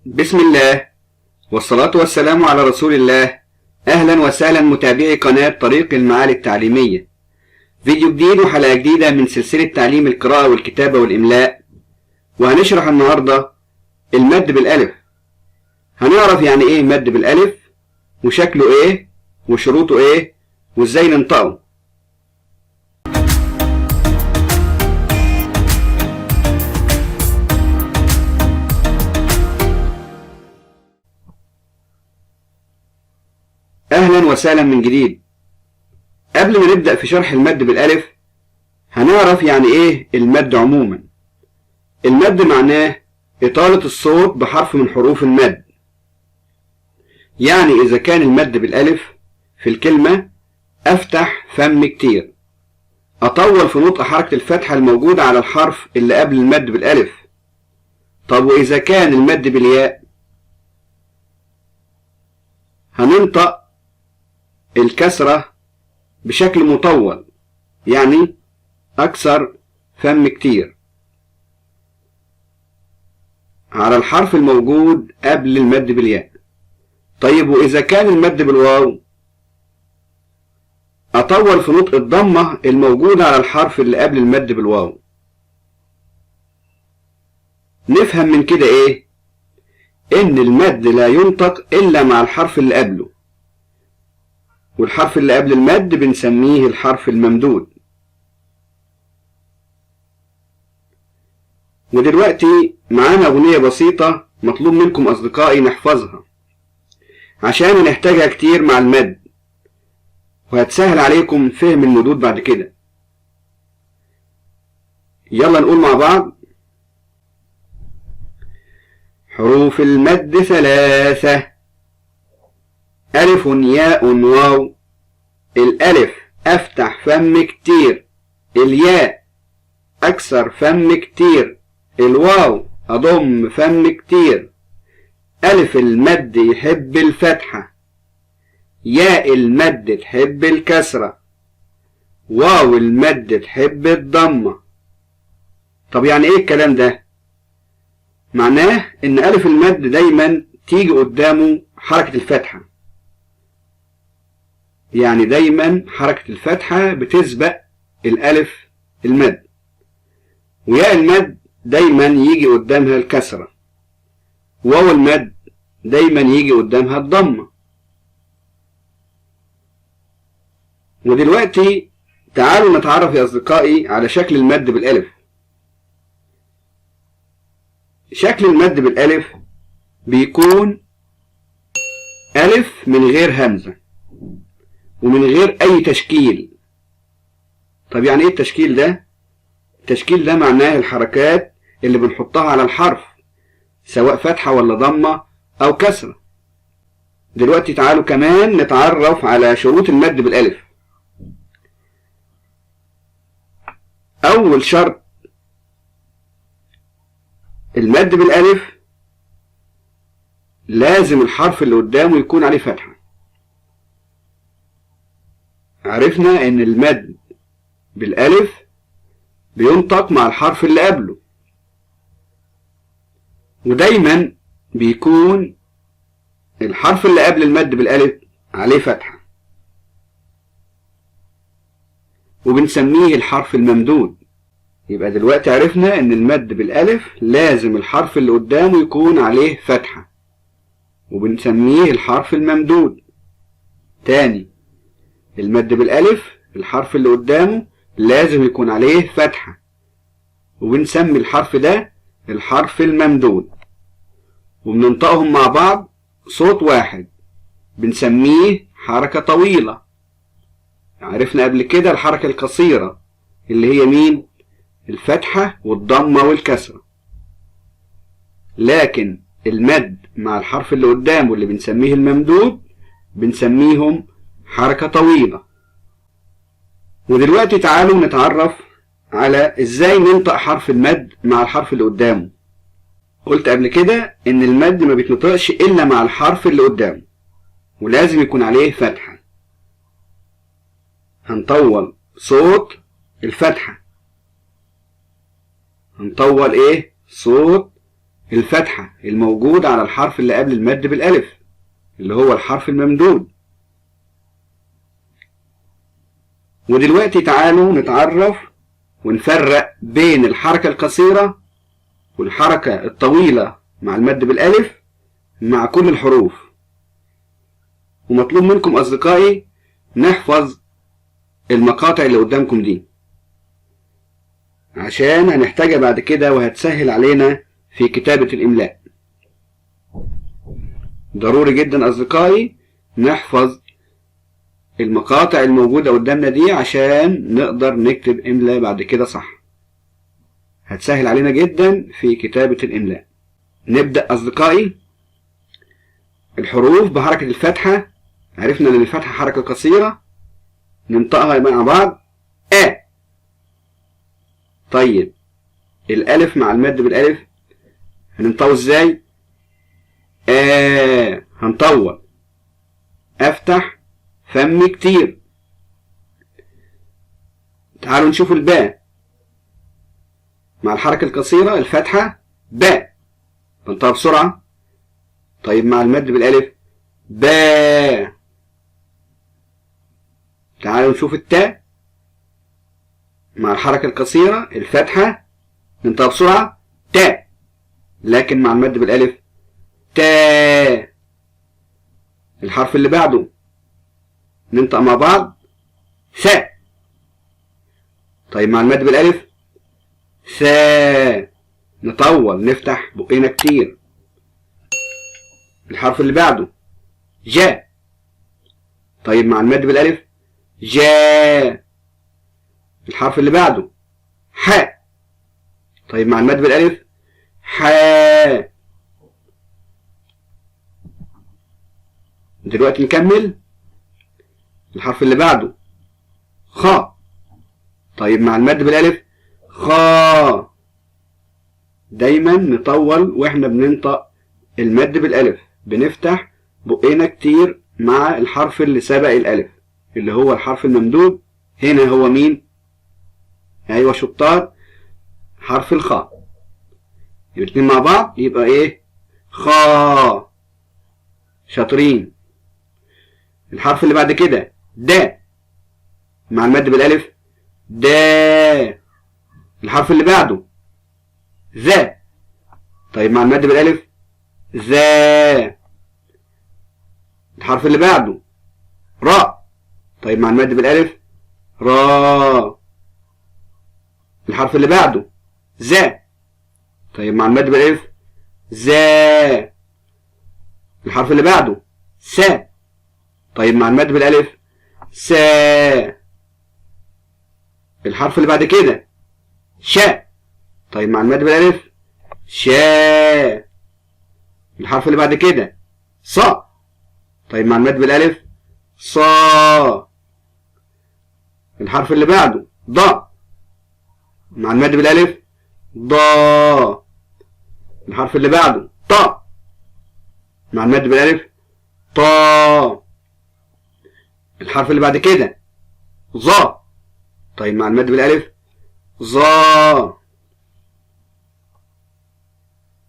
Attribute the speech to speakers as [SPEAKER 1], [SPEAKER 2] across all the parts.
[SPEAKER 1] بسم الله والصلاة والسلام على رسول الله. أهلا وسهلا متابعي قناة طريق المعالي التعليمية. فيديو جديد وحلقة جديدة من سلسلة تعليم القراءة والكتابة والإملاء، وهنشرح النهاردة المد بالألف. هنعرف يعني إيه مد بالألف، وشكله إيه، وشروطه إيه، وإزاي ننطقه. أهلا وسهلا من جديد. قبل ما نبدأ في شرح المد بالألف هنعرف يعني إيه المد عموما. المد معناه إطالة الصوت بحرف من حروف المد. يعني إذا كان المد بالألف في الكلمة أفتح فم كتير، أطول في نطق حركة الفتحة الموجودة على الحرف اللي قبل المد بالألف. طب وإذا كان المد بالياء هننطق الكسرة بشكل مطول، يعني أكثر فم كتير على الحرف الموجود قبل المد بالياء. طيب وإذا كان المد بالواو أطول في نطق الضمة الموجودة على الحرف اللي قبل المد بالواو. نفهم من كده إيه؟ إن المد لا ينطق إلا مع الحرف اللي قبله، والحرف اللي قبل المد بنسميه الحرف الممدود. ودلوقتي معانا أغنية بسيطة مطلوب منكم أصدقائي نحفظها عشان نحتاجها كتير مع المد، وهتسهل عليكم فهم المدود بعد كده. يلا نقول مع بعض: حروف المد ثلاثة: ألف ياء واو. الألف أفتح فم كتير، الياء أكثر فم كتير، الواو أضم فم كتير. ألف المد يحب الفتحة، ياء المد تحب الكسرة، واو المد تحب الضمة. طب يعني ايه الكلام ده؟ معناه ان ألف المد دايما تيجي قدامه حركة الفتحة، يعني دايما حركة الفتحة بتسبق الألف المد. وياء المد دايما يجي قدامها الكسرة، واو المد دايما يجي قدامها الضمة. ودلوقتي تعالوا نتعرف يا أصدقائي على شكل المد بالألف. شكل المد بالألف بيكون ألف من غير همزة ومن غير أي تشكيل. طب يعني إيه التشكيل ده؟ التشكيل ده معناه الحركات اللي بنحطها على الحرف، سواء فتحة ولا ضمة أو كسرة. دلوقتي تعالوا كمان نتعرف على شروط المد بالألف. أول شرط: المد بالألف لازم الحرف اللي قدامه يكون عليه فتحة. عرفنا إن المد بالألف بينطق مع الحرف اللي قبله، ودايما بيكون الحرف اللي قبل المد بالألف عليه فتحة، وبنسميه الحرف الممدود. يبقى دلوقتي عرفنا ان المد بالألف لازم الحرف اللي قدامه يكون عليه فتحة، وبنسميه الحرف الممدود. تاني، المد بالألف الحرف اللي قدامه لازم يكون عليه فتحة، وبنسمي الحرف ده الحرف الممدود، وبننطقهم مع بعض صوت واحد بنسميه حركة طويلة. عرفنا قبل كده الحركة القصيرة اللي هي مين؟ الفتحة والضمة والكسرة. لكن المد مع الحرف اللي قدامه اللي بنسميه الممدود بنسميهم حركة طويلة. ودلوقتي تعالوا نتعرف على ازاي ننطق حرف المد مع الحرف اللي قدامه. قلت قبل كده ان المد ما بيتنطقش الا مع الحرف اللي قدامه، ولازم يكون عليه فتحة. هنطول صوت الفتحة، هنطول ايه؟ صوت الفتحة الموجودة على الحرف اللي قبل المد بالألف اللي هو الحرف الممدود. ودلوقتي تعالوا نتعرف ونفرق بين الحركة القصيرة والحركة الطويلة مع المد بالألف مع كل الحروف. ومطلوب منكم أصدقائي نحفظ المقاطع اللي قدامكم دي عشان هنحتاجها بعد كده وهتسهل علينا في كتابة الإملاء. ضروري جدا أصدقائي نحفظ المقاطع الموجودة قدامنا دي عشان نقدر نكتب إملاء بعد كده صح. هتسهل علينا جدا في كتابة الإملاء. نبدأ أصدقائي. الحروف بحركة الفتحة، عرفنا ان الفتحة حركة قصيرة ننطقها مع بعض طيب الألف مع المد بالألف هننطقه ازاي؟ هنطول، افتح فمي كتير. تعالوا نشوف الباء مع الحركة القصيرة الفتحة باء بنطقها بسرعة. طيب مع المد بالألف باء. تعالوا نشوف التاء مع الحركة القصيرة الفتحة ننطقها بسرعة تاء، لكن مع المد بالألف تاء. الحرف اللي بعده ننطق مع بعض ثاء. طيب مع المد بالألف ثاء، نطول نفتح بقينا كتير. الحرف اللي بعده جاء. طيب مع المد بالألف جاء. الحرف اللي بعده حاء. طيب مع المد بالألف حاء. دلوقتي نكمل. الحرف اللي بعده خاء. طيب مع المد بالألف خاء. دايما نطول واحنا بننطق المد بالألف، بنفتح بقينا كتير مع الحرف اللي سبق الألف اللي هو الحرف الممدود. هنا هو مين؟ ايوه شطار، حرف الخاء. الاتنين مع بعض يبقى ايه؟ خاء. شاطرين. الحرف اللي بعد كده داء مع المد بالألف داء. الحرف اللي بعده ذا. طيب مع المد بالألف ذا. الحرف اللي بعده راء. طيب مع المد بالألف راء. الحرف اللي بعده ذا. طيب مع المد بالألف ذا. الحرف اللي بعده سا. طيب مع المد بالألف سا. الحرف اللي بعد كده شاء. طيب مع المد بالألف شاء. الحرف اللي بعد كده صا. طيب مع المد بالألف صا. الحرف اللي بعده ضا. مع المد بالألف ضا. الحرف اللي بعده طا. مع المد بالألف طا. الحرف اللي بعد كده ظا. طيب مع المد بالألف ظا.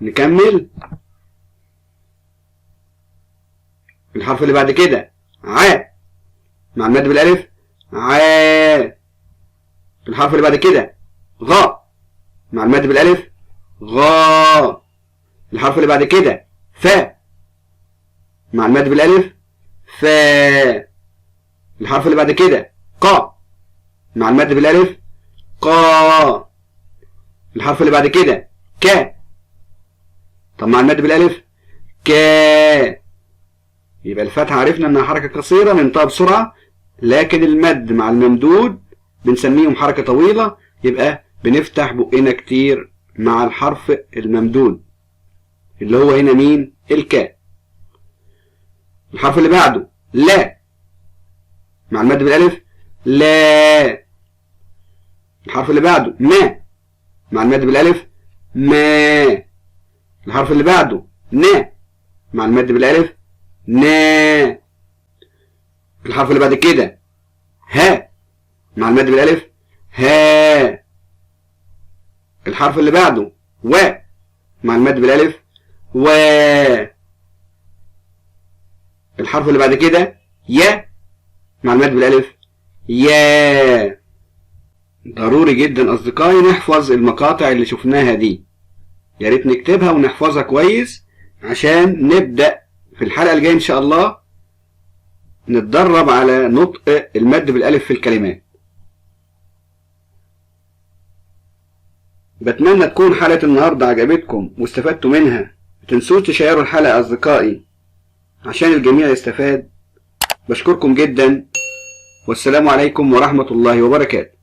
[SPEAKER 1] نكمل. الحرف اللي بعد كده عاء. مع المد بالألف عاء. الحرف اللي بعد كده غاء. مع المد بالألف غاء. الحرف اللي بعد كده فاء. مع المد بالألف فاء. الحرف اللي بعد كده قاء. مع المد بالألف قاء. الحرف اللي بعد كده كاء. طب مع المد بالألف كاء. يبقى الفتحة عرفنا انها حركة قصيرة ننطقها بسرعة، لكن المد مع الممدود بنسميهم حركة طويلة، يبقى بنفتح بقنا كتير مع الحرف الممدود اللي هو هنا مين؟ الكاء. الحرف اللي بعده لا. مع المد بالألف لا. الحرف اللي بعده ما. مع المد بالألف ما. الحرف اللي بعده نا. مع المد بالألف نا. الحرف اللي بعد كده ها. مع المد بالألف ها. الحرف اللي بعده و. مع المد بالالف و. الحرف اللي بعد كده يا مع المد بالالف يا. ضروري جدا اصدقائي نحفظ المقاطع اللي شفناها دي، يا ريت نكتبها ونحفظها كويس عشان نبدأ في الحلقة الجاية ان شاء الله نتدرب على نطق المد بالالف في الكلمات. بتمنى تكون حلقة النهاردة عجبتكم واستفدتوا منها. متنسوش تشيروا الحلقة أصدقائي عشان الجميع يستفاد. بشكركم جدا والسلام عليكم ورحمة الله وبركاته.